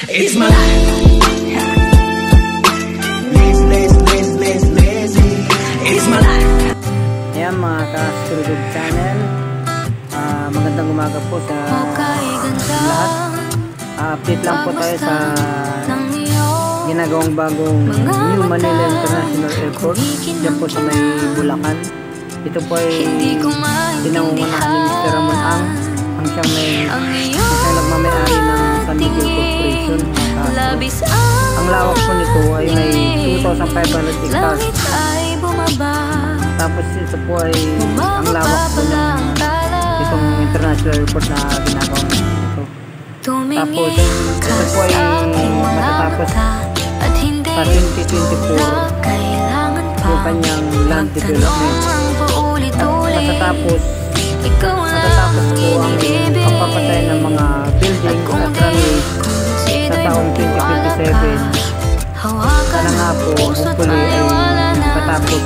It's my life. It's my life. Ayan mga ka-Strudog Channel, magandang umaga po sa lahat. Update lang po tayo sa ginagawang bagong New Manila International Airport dyan po sa may Bulacan. Ito po ay pinangungunahan ni Mr. Ramon ang siyang nagmamayari ng San Miguel Corporation. Ang lawak po nito ay may 2,500 hectares. Tapos ito po ay ang lawak po ng itong international airport na ginagawa nito. Tapos ito po ay matatapos sa 2024 yung kanyang land development. At matatapos po ang pagpapatay ng mga building at runway sa taong 2027. Sana nga po, hopefully ay matapos